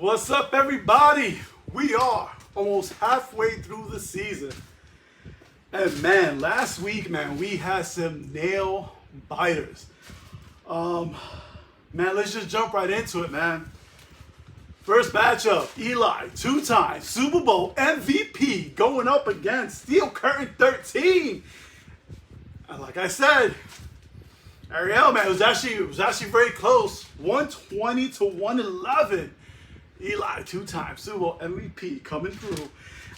What's up, everybody? We are almost halfway through the season. And man, last week, man, we had some nail biters. Man, let's just jump right into it, man. First matchup, Eli, two-time Super Bowl MVP, going up against Steel Curtain 13. And like I said, Ariel, man, it was actually very close. 120 to 111. Eli, two-time Super Bowl MVP, coming through.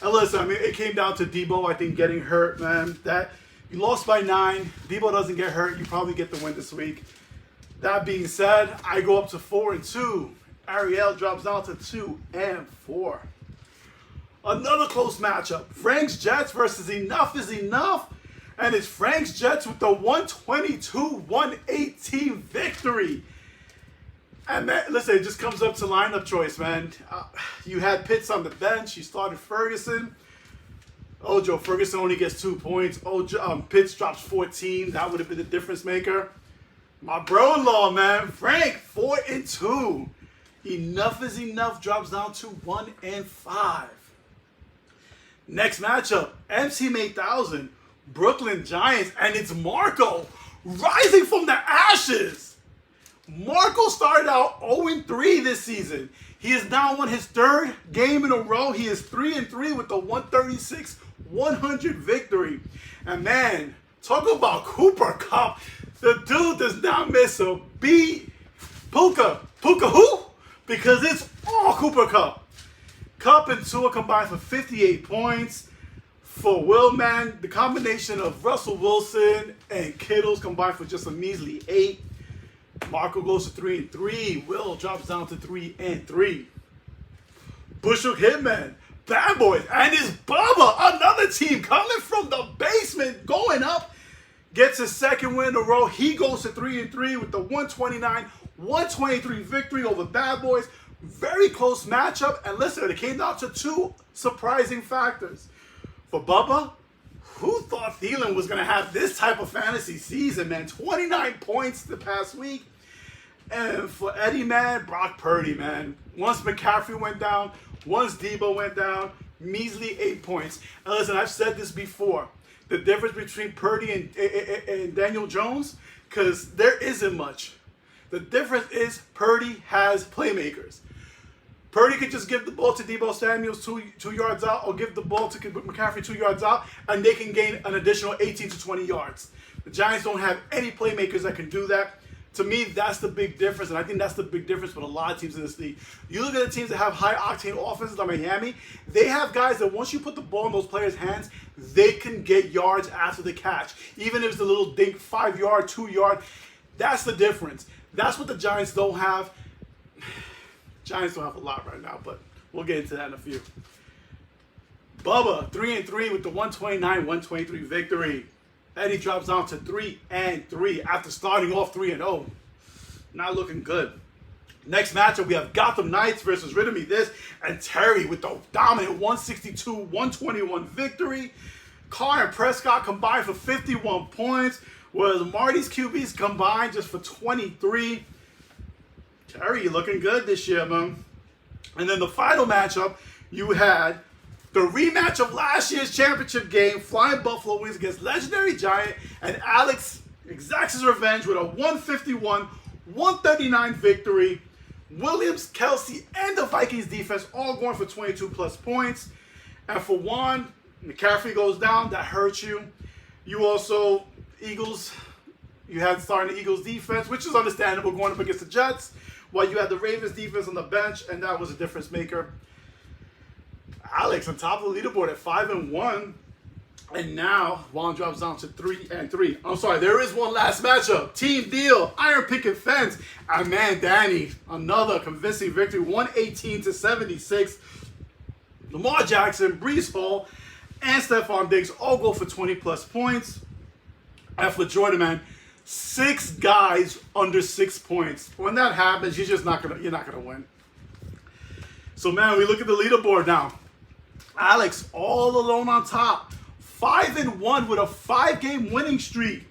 And listen, I mean, it came down to Debo, I think, getting hurt, man. That you lost by 9. Debo doesn't get hurt. You probably get the win this week. That being said, I go up to 4-2. Ariel drops down to 2-4. Another close matchup. Frank's Jets versus Enough is Enough. And it's Frank's Jets with the 122-118 victory. And man, listen, it just comes up to lineup choice, man. You had Pitts on the bench. You started Ferguson. Joe Ferguson only gets 2 points. Pitts drops 14. That would have been the difference maker. My bro-in-law, man, Frank, 4-2. Enough is Enough drops down to 1-5. Next matchup, MC 8000, Brooklyn Giants, and it's Marco rising from the ashes. Marco started out 0-3 this season. He has now won his 3rd game in a row. He is 3-3 with the 136-100 victory. And man, talk about Cooper Kupp. The dude does not miss a beat. Puka who? Because it's all Cooper Kupp. Kupp and Tua combined for 58 points. For Will, man, the combination of Russell Wilson and Kittles combined for just a measly 8. Marco goes to 3-3. Will drops down to 3-3. Bushwick Hitman, Bad Boys, and his Bubba, another team coming from the basement, going up, gets his 2nd win in a row. He goes to 3-3 with the 129-123 victory over Bad Boys. Very close matchup. And listen, it came down to 2 surprising factors. For Bubba, who thought Thielen was going to have this type of fantasy season, man? 29 points the past week. And for Eddie, man, Brock Purdy, man. Once McCaffrey went down, once Debo went down, measly 8 points. And listen, I've said this before. The difference between Purdy and Daniel Jones, because there isn't much. The difference is Purdy has playmakers. Purdy could just give the ball to Debo Samuels 2 yards out, or give the ball to McCaffrey 2 yards out, and they can gain an additional 18 to 20 yards. The Giants don't have any playmakers that can do that. To me, that's the big difference, and I think that's the big difference with a lot of teams in this league. You look at the teams that have high-octane offenses like Miami, they have guys that once you put the ball in those players' hands, they can get yards after the catch. Even if it's a little dink, 5-yard, 2-yard, that's the difference. That's what the Giants don't have. Giants don't have a lot right now, but we'll get into that in a few. Bubba, 3-3 with the 129-123 victory. Eddie drops down to 3-3 after starting off 3-0. Not looking good. Next matchup, we have Gotham Knights versus Rid of Me This, and Terry with the dominant 162-121 victory. Carr and Prescott combined for 51 points, whereas Marty's QBs combined just for 23. Terry, you're looking good this year, man. And then the final matchup, you had the rematch of last year's championship game, Flying Buffalo Wings against Legendary Giant, and Alex exacts his revenge with a 151-139 victory. Williams, Kelsey, and the Vikings defense all going for 22-plus points. And for Juan, McCaffrey goes down. That hurts you. You also, Eagles, you had starting the Eagles defense, which is understandable going up against the Jets, while you had the Ravens defense on the bench, and that was a difference maker. Alex on top of the leaderboard at 5-1, and now Juan drops down to 3-3. I'm sorry, there is one last matchup. Team Deal, Iron Picket Fence, and man, Danny, another convincing victory, 118-76. Lamar Jackson, Breece Hall, and Stephon Diggs all go for 20-plus points. And for Jordan, man, 6 guys under 6 points. When that happens, you're not gonna win. So man, we look at the leaderboard now. Alex all alone on top, 5-1 with a 5-game winning streak.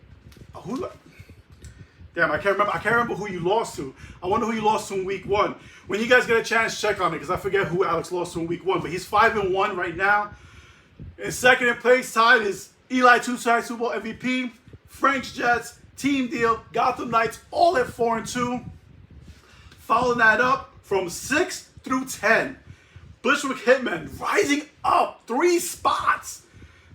Damn, I can't remember who you lost to. I wonder who you lost to in week 1. When you guys get a chance, check on it, because I forget who Alex lost to in week 1. But he's 5-1 right now. In second in place tied is Eli, 2-time Super Bowl MVP, Frank's Jets, Team Deal, Gotham Knights, all at 4-2. Following that up from 6 through 10, Bushwick Hitman rising up 3 spots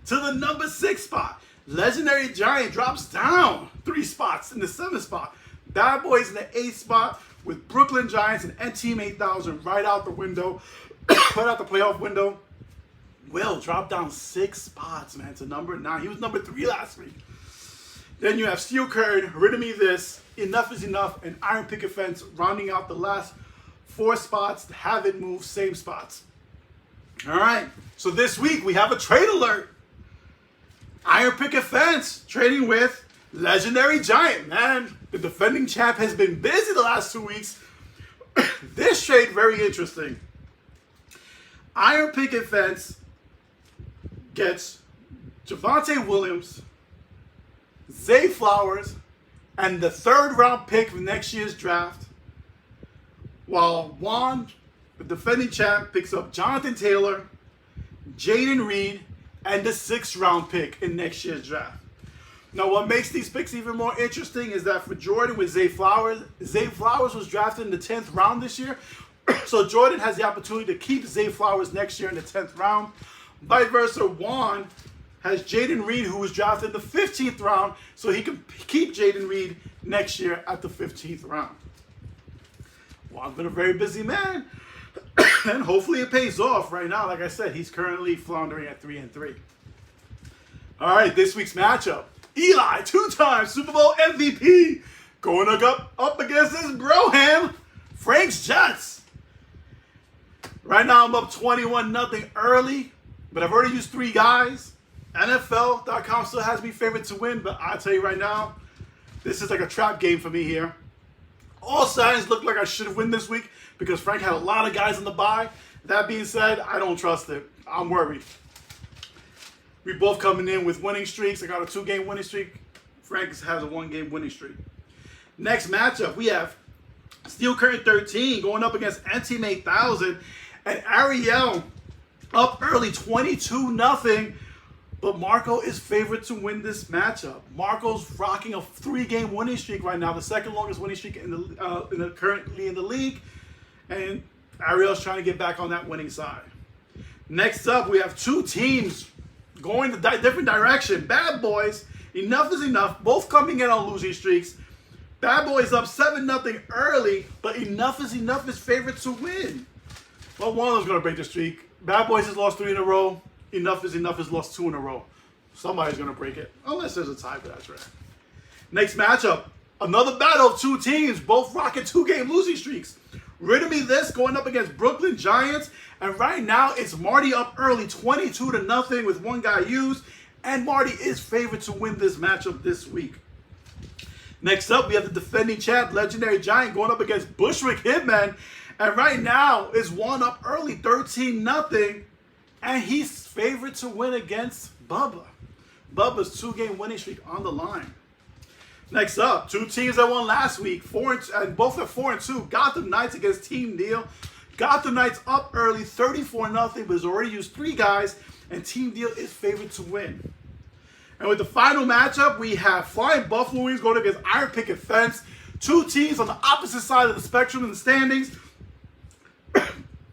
to the number 6 spot. Legendary Giant drops down 3 spots in the 7th spot. Bad Boys in the 8th spot, with Brooklyn Giants and Team 8000 right out the window, right out the playoff window. Will dropped down 6 spots, man, to number 9. He was number 3 last week. Then you have Steel Curtain, Rid of Me This, Enough is Enough, and Iron Picket Fence rounding out the last 4 spots. Haven't moved, same spots. All right, so this week we have a trade alert. Iron Picket Fence trading with Legendary Giant. Man, the defending champ has been busy the last 2 weeks. This trade, very interesting. Iron Picket Fence gets Javonte Williams, Zay Flowers, and the 3rd round pick for next year's draft. While Juan, the defending champ, picks up Jonathan Taylor, Jaden Reed, and the 6th round pick in next year's draft. Now, what makes these picks even more interesting is that for Jordan with Zay Flowers was drafted in the 10th round this year. So Jordan has the opportunity to keep Zay Flowers next year in the 10th round. Vice versa, Juan has Jaden Reed, who was drafted in the 15th round, so he can keep Jaden Reed next year at the 15th round. Juan's been a very busy man, and hopefully it pays off. Right now, like I said, he's currently floundering at 3-3. All right, this week's matchup. Eli, 2-time Super Bowl MVP, going up against his broham, Frank's Jets. Right now, I'm up 21-0 early, but I've already used 3 guys. NFL.com still has me favored to win, but I'll tell you right now, this is like a trap game for me here. All signs look like I should have won this week because Frank had a lot of guys in the bye. That being said, I don't trust it. I'm worried. We both coming in with winning streaks. I got a 2-game winning streak. Frank has a 1-game winning streak. Next matchup, we have Steel Curtain 13 going up against Team 8000. And Ariel up early 22-0. But Marco is favored to win this matchup. Marco's rocking a 3-game winning streak right now, the 2nd longest winning streak currently in the league. And Ariel's trying to get back on that winning side. Next up, we have 2 teams going the different direction. Bad Boys, Enough is Enough, both coming in on losing streaks. Bad Boys up 7-0 early, but Enough is favored to win. Well, one of them's going to break the streak. Bad Boys has lost 3 in a row. Enough is Enough has lost 2 in a row. Somebody's going to break it, unless there's a tie for that track. Next matchup, another battle of 2 teams, both rocking 2-game losing streaks. Rid of Me This going up against Brooklyn Giants. And right now, it's Marty up early, 22-0 with 1 guy used. And Marty is favored to win this matchup this week. Next up, we have the defending champ, Legendary Giant, going up against Bushwick Hitman. And right now, it's Juan up early, 13-0. And he's favored to win against Bubba. Bubba's 2-game winning streak on the line. Next up, 2 teams that won last week, both at 4-2. Gotham Knights against Team Deal. Gotham Knights up early, 34-0, but has already used 3 guys, and Team Deal is favored to win. And with the final matchup, we have Flying Buffalo Wings going against Iron Picket Fence. 2 teams on the opposite side of the spectrum in the standings.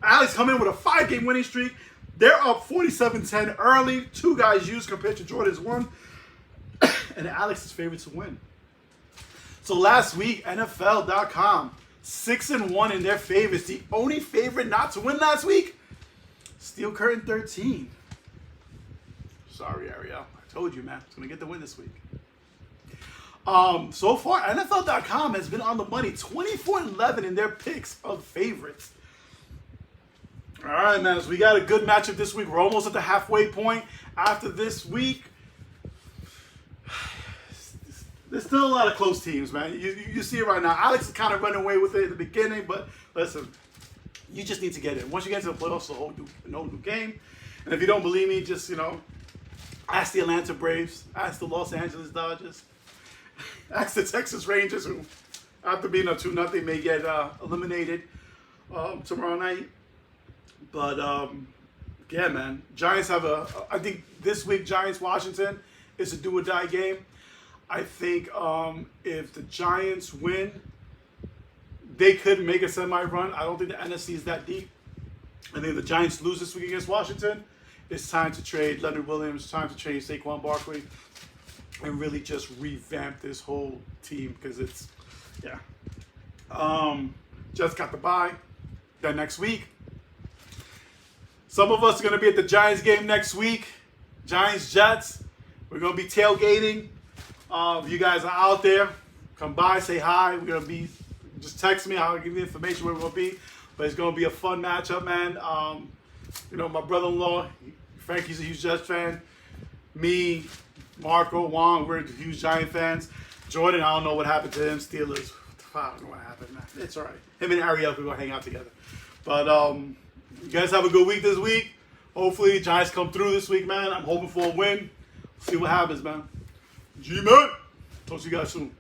Alex coming in with a 5-game winning streak. They're up 47-10 early. 2 guys used compared to Jordan's 1. And Alex is favored to win. So last week, NFL.com, 6-1 in their favors. The only favorite not to win last week, Steel Curtain 13. Sorry, Ariel. I told you, man. It's going to get the win this week. So far, NFL.com has been on the money, 24-11 in their picks of favorites. All right, man. So we got a good matchup this week. We're almost at the halfway point. After this week, there's still a lot of close teams, man. You see it right now. Alex is kind of running away with it at the beginning, but listen, you just need to get in. Once you get into the playoffs, it's a whole new game. And if you don't believe me, just, ask the Atlanta Braves, ask the Los Angeles Dodgers. Ask the Texas Rangers, who, after being up 2-0, may get eliminated tomorrow night. But yeah, man, Giants have I think this week Giants Washington is a do or die game. I think if the Giants win, they could make a semi-run. I don't think the NFC is that deep. I think if the Giants lose this week against Washington, it's time to trade Leonard Williams, it's time to trade Saquon Barkley, and really just revamp this whole team because it's, yeah. Just got the bye. Then next week, some of us are going to be at the Giants game next week. Giants-Jets. We're going to be tailgating. If you guys are out there, come by, say hi. We're going to be, just text me. I'll give you information where we're going to be. But it's going to be a fun matchup, man. You know, my brother-in-law, Frankie's a huge Jets fan. Me, Marco, Juan, we're huge Giant fans. Jordan, I don't know what happened to him. Steelers, I don't know what happened, man. It's all right. Him and Ariel could go hang out together. But you guys have a good week this week. Hopefully, Giants come through this week, man. I'm hoping for a win. See what happens, man. G-Man. Talk to you guys soon.